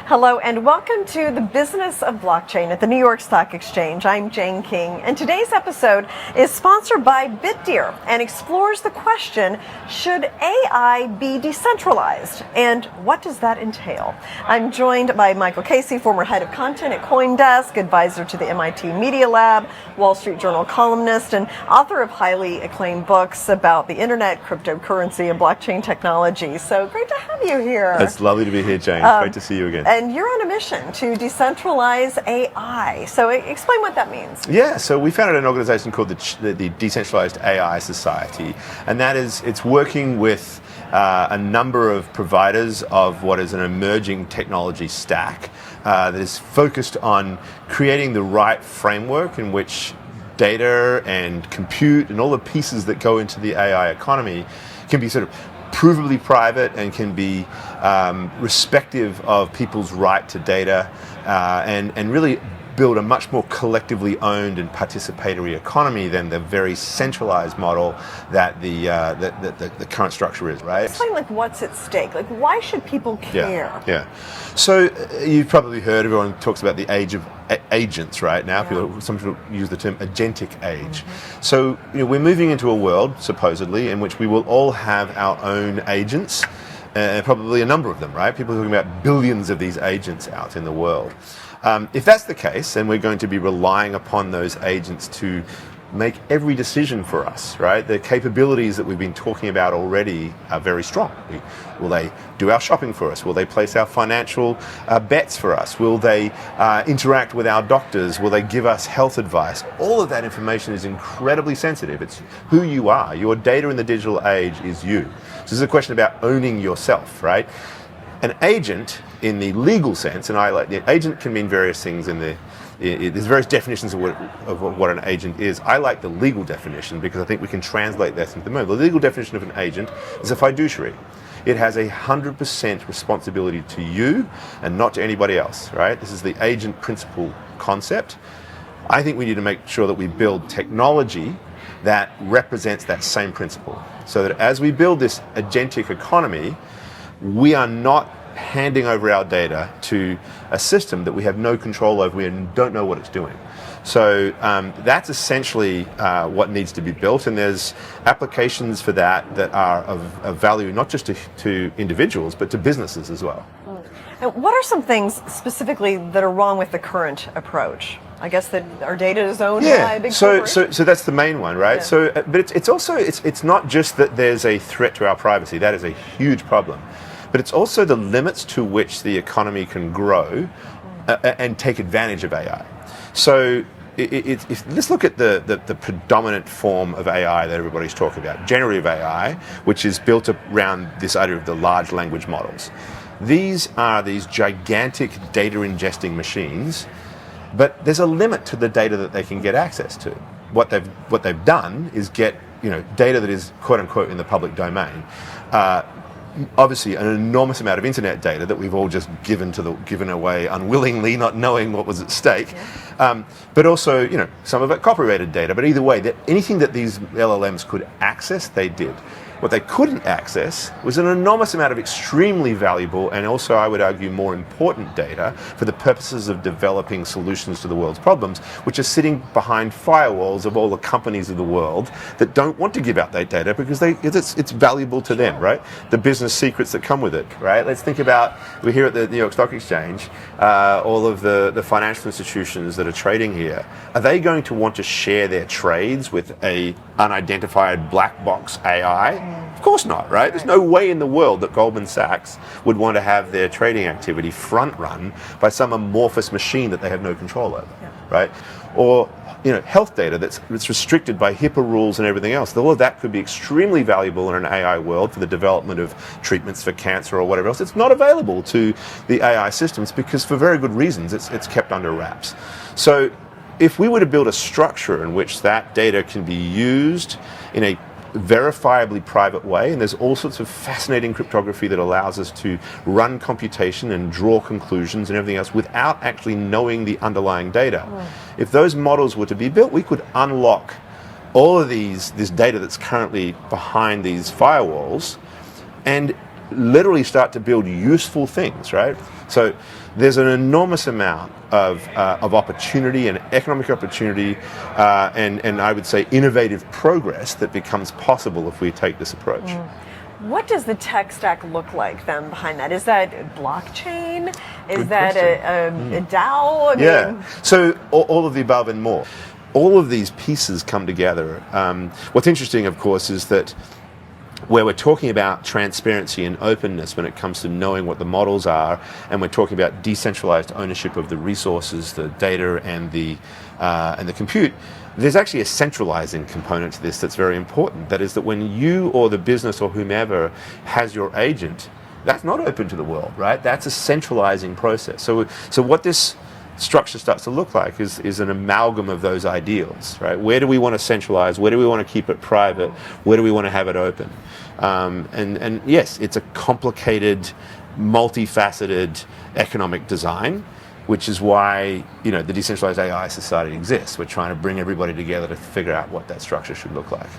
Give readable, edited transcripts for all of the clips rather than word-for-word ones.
Hello and welcome to the Business of Blockchain at the New York Stock Exchange. I'm Jane King, and today's episode is sponsored by BitDeer and explores the question, should AI be decentralized? And what does that entail? I'm joined by Michael Casey, former head of content at CoinDesk, advisor to the MIT Media Lab, Wall Street Journal columnist, and author of highly acclaimed books about the internet, cryptocurrency, and blockchain technology. So great to have you here. It's lovely to be here, Jane. Great to see you again. And you're on a mission to decentralize AI. So explain what that means. Yeah, so we founded an organization called the Decentralized AI Society, and that is, it's working with a number of providers of what is an emerging technology stack that is focused on creating the right framework in which data and compute and all the pieces that go into the AI economy can be sort of provably private and can be respective of people's right to data and really build a much more collectively owned and participatory economy than the very centralized model that the current structure is, right? Explain what's at stake. Why should people care? Yeah. So you've probably heard, everyone talks about the age of agents right now. Yeah. Some people use the term agentic age. Mm-hmm. So we're moving into a world, supposedly, in which we will all have our own agents, probably a number of them, right? People are talking about billions of these agents out in the world. If that's the case, then we're going to be relying upon those agents to make every decision for us, right? The capabilities that we've been talking about already are very strong. Will they do our shopping for us? Will they place our financial bets for us? Will they interact with our doctors? Will they give us health advice? All of that information is incredibly sensitive. It's who you are. Your data in the digital age is you. So this is a question about owning yourself, right? An agent, in the legal sense, and the agent can mean various things there's various definitions of what an agent is. I like the legal definition because I think we can translate that into the moment. The legal definition of an agent is a fiduciary. It has 100% responsibility to you and not to anybody else, right? This is the agent principle concept. I think we need to make sure that we build technology that represents that same principle, so that as we build this agentic economy, we are not handing over our data to a system that we have no control over and don't know what it's doing. So that's essentially what needs to be built, and there's applications for that are of value not just to individuals but to businesses as well. And what are some things specifically that are wrong with the current approach? I guess that our data is owned by a big corporation. So that's the main one, right? Yeah. So, but it's also not just that there's a threat to our privacy. That is a huge problem. But it's also the limits to which the economy can grow and take advantage of AI. So let's look at the predominant form of AI that everybody's talking about, generative AI, which is built around this idea of the large language models. These are these gigantic data ingesting machines, but there's a limit to the data that they can get access to. What they've done is get data that is quote unquote in the public domain. Obviously an enormous amount of internet data that we've all just given away unwillingly, not knowing what was at stake. Yeah. But also, some of it copyrighted data. But either way, anything that these LLMs could access, they did. What they couldn't access was an enormous amount of extremely valuable and also, I would argue, more important data for the purposes of developing solutions to the world's problems, which are sitting behind firewalls of all the companies of the world that don't want to give out that data because it's valuable to them, right? The business secrets that come with it, right? Let's think about, we're here at the New York Stock Exchange, all of the financial institutions that are trading here. Are they going to want to share their trades with a unidentified black box AI? Of course not, right? There's no way in the world that Goldman Sachs would want to have their trading activity front run by some amorphous machine that they have no control over, right? Or health data that's restricted by HIPAA rules and everything else. All of that could be extremely valuable in an AI world for the development of treatments for cancer or whatever else. It's not available to the AI systems because, for very good reasons, it's kept under wraps. So if we were to build a structure in which that data can be used in a verifiably private way, and there's all sorts of fascinating cryptography that allows us to run computation and draw conclusions and everything else without actually knowing the underlying data. If those models were to be built, we could unlock all of this data that's currently behind these firewalls, and literally start to build useful things, right? So there's an enormous amount of opportunity and economic opportunity and I would say innovative progress that becomes possible if we take this approach. What does the tech stack look like then behind that? Is that blockchain? Is Good that a DAO? Yeah. So all of the above and more. All of these pieces come together. What's interesting, of course, is that where we're talking about transparency and openness when it comes to knowing what the models are, and we're talking about decentralized ownership of the resources, the data, and the compute, there's actually a centralizing component to this that's very important. That is that when you or the business or whomever has your agent, that's not open to the world, right? That's a centralizing process. So what this structure starts to look like is an amalgam of those ideals, right? Where do we want to centralize? Where do we want to keep it private? Where do we want to have it open? And yes, it's a complicated, multifaceted economic design, which is why the Decentralized AI Society exists. We're trying to bring everybody together to figure out what that structure should look like.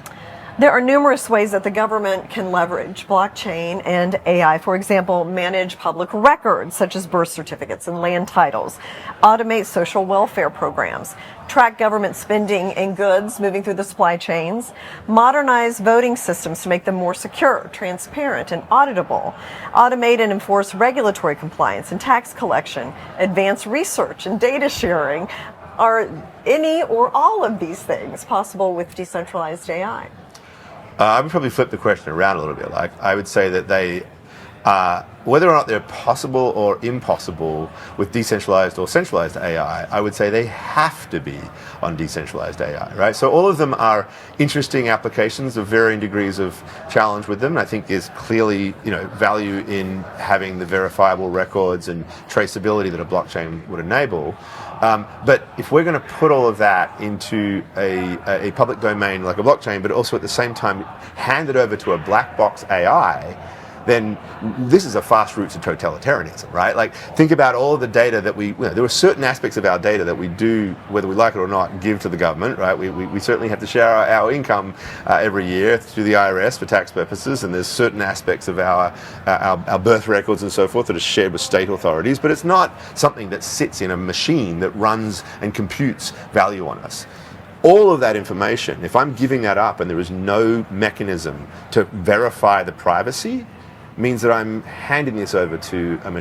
There are numerous ways that the government can leverage blockchain and AI. For example, manage public records such as birth certificates and land titles, automate social welfare programs, track government spending and goods moving through the supply chains, modernize voting systems to make them more secure, transparent, and auditable, automate and enforce regulatory compliance and tax collection, advance research and data sharing. Are any or all of these things possible with decentralized AI? I would probably flip the question around a little bit. Like, I would say that they, whether or not they're possible or impossible with decentralized or centralized AI, I would say they have to be on decentralized AI, right? So all of them are interesting applications of varying degrees of challenge with them. I think there's clearly, value in having the verifiable records and traceability that a blockchain would enable. But if we're going to put all of that into a public domain like a blockchain, but also at the same time hand it over to a black box AI, then this is a fast route to totalitarianism, right? Like, think about all of the data that there are certain aspects of our data that we do, whether we like it or not, give to the government, right? We certainly have to share our income every year through the IRS for tax purposes, and there's certain aspects of our birth records and so forth that are shared with state authorities, but it's not something that sits in a machine that runs and computes value on us. All of that information, if I'm giving that up and there is no mechanism to verify the privacy, means that I'm handing this over to an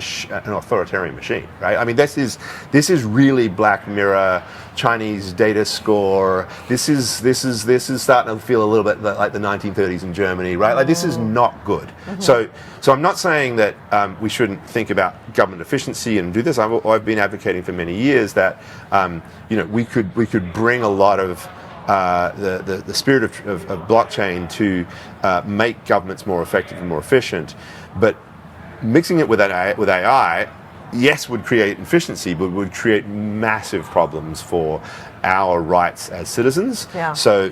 authoritarian machine, right? I mean, this is really Black Mirror, Chinese data score. This is starting to feel a little bit like the 1930s in Germany, right? Like, this is not good. Mm-hmm. So I'm not saying that we shouldn't think about government efficiency and do this. I've been advocating for many years that we could bring a lot of the spirit of blockchain to make governments more effective and more efficient, but mixing it with AI, yes, would create efficiency, but would create massive problems for our rights as citizens. Yeah. So,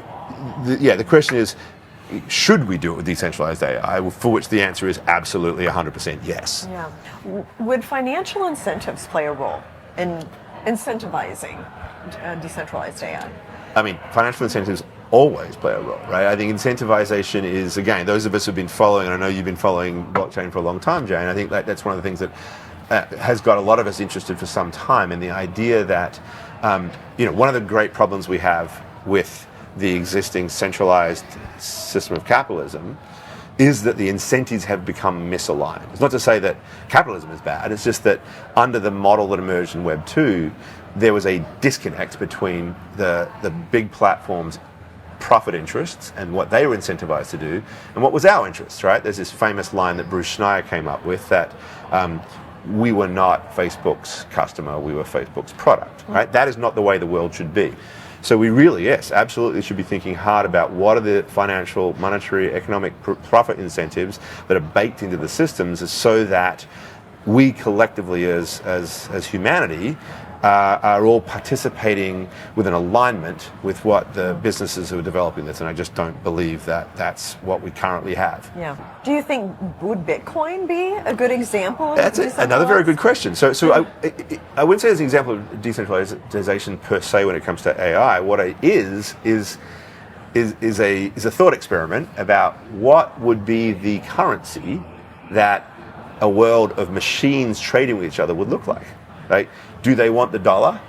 the question is, should we do it with decentralized AI? For which the answer is absolutely 100% yes. Yeah. Would financial incentives play a role in incentivizing decentralized AI? I mean, financial incentives always play a role, right? I think incentivization is, again, those of us who've been following, and I know you've been following blockchain for a long time, Jane, I think that's one of the things that has got a lot of us interested for some time, and the idea that, one of the great problems we have with the existing centralized system of capitalism is that the incentives have become misaligned. It's not to say that capitalism is bad, it's just that under the model that emerged in Web 2, there was a disconnect between the big platforms' profit interests and what they were incentivized to do and what was our interests, right? There's this famous line that Bruce Schneier came up with that we were not Facebook's customer, we were Facebook's product, right? That is not the way the world should be. So we really, yes, absolutely should be thinking hard about what are the financial, monetary, economic profit incentives that are baked into the systems so that we collectively as humanity are all participating with an alignment with what the businesses who are developing this, and I just don't believe that that's what we currently have. Yeah. Do you think, would Bitcoin be a good example? That's another very good question. So I wouldn't say it's an example of decentralization per se when it comes to AI. What it is a thought experiment about what would be the currency that a world of machines trading with each other would look like. Right? Do they want the dollar?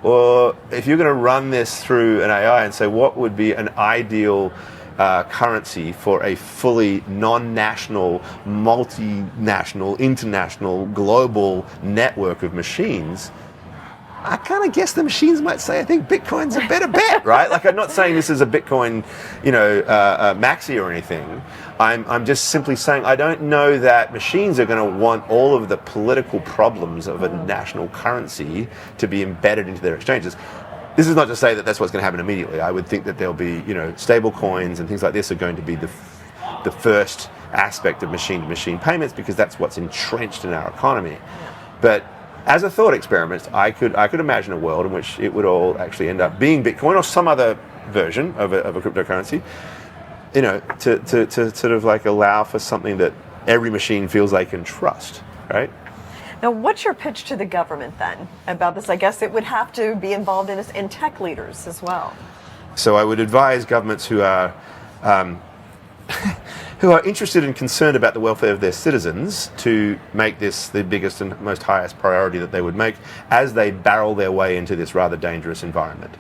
Or if you're going to run this through an AI and say what would be an ideal currency for a fully non-national, multinational, international, global network of machines, I kind of guess the machines might say, I think Bitcoin's a better bet, right? Like, I'm not saying this is a Bitcoin, maxi or anything. I'm just simply saying I don't know that machines are going to want all of the political problems of a national currency to be embedded into their exchanges. This is not to say that that's what's going to happen immediately. I would think that there'll be, stable coins and things like this are going to be the first aspect of machine-to-machine payments, because that's what's entrenched in our economy. But as a thought experiment, I could imagine a world in which it would all actually end up being Bitcoin or some other version of a cryptocurrency, to sort of like allow for something that every machine feels they can trust, right? Now, what's your pitch to the government then about this? I guess it would have to be involved in this, and tech leaders as well. So I would advise governments who are who are interested and concerned about the welfare of their citizens to make this the biggest and most highest priority that they would make as they barrel their way into this rather dangerous environment.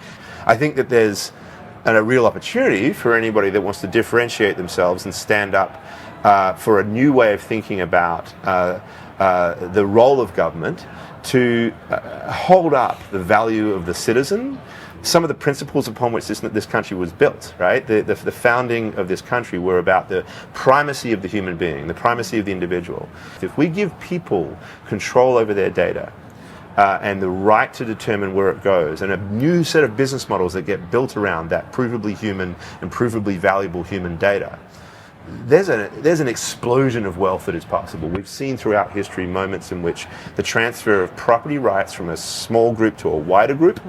I think that there's a real opportunity for anybody that wants to differentiate themselves and stand up for a new way of thinking about the role of government to hold up the value of the citizen, some of the principles upon which this country was built, right? The founding of this country were about the primacy of the human being, the primacy of the individual. If we give people control over their data and the right to determine where it goes, and a new set of business models that get built around that provably human and provably valuable human data, there's an explosion of wealth that is possible. We've seen throughout history moments in which the transfer of property rights from a small group to a wider group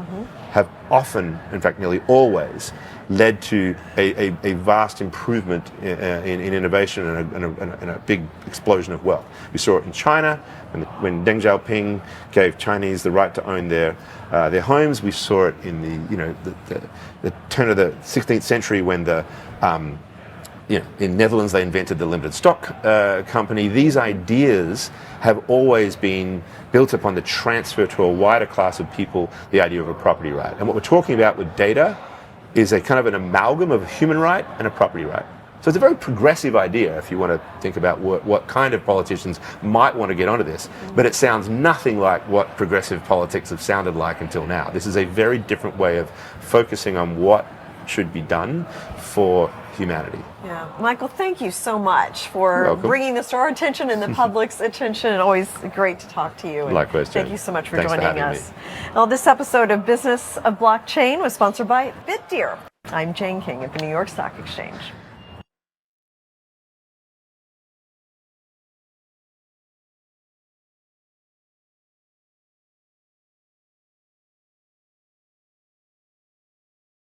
have often, in fact nearly always, led to a vast improvement in innovation and a big explosion of wealth. We saw it in China when Deng Xiaoping gave Chinese the right to own their homes. We saw it in the turn of the 16th century when in Netherlands they invented the limited stock company. These ideas have always been built upon the transfer to a wider class of people, the idea of a property right. And what we're talking about with data is a kind of an amalgam of a human right and a property right. So it's a very progressive idea if you want to think about what kind of politicians might want to get onto this, but it sounds nothing like what progressive politics have sounded like until now. This is a very different way of focusing on what should be done for humanity. Yeah, Michael, thank you so much for bringing this to our attention and the public's attention. And always great to talk to you. And likewise, Jane. Thank you so much for Thanks joining us. Well, this episode of Business of Blockchain was sponsored by BitDeer. I'm Jane King at the New York Stock Exchange.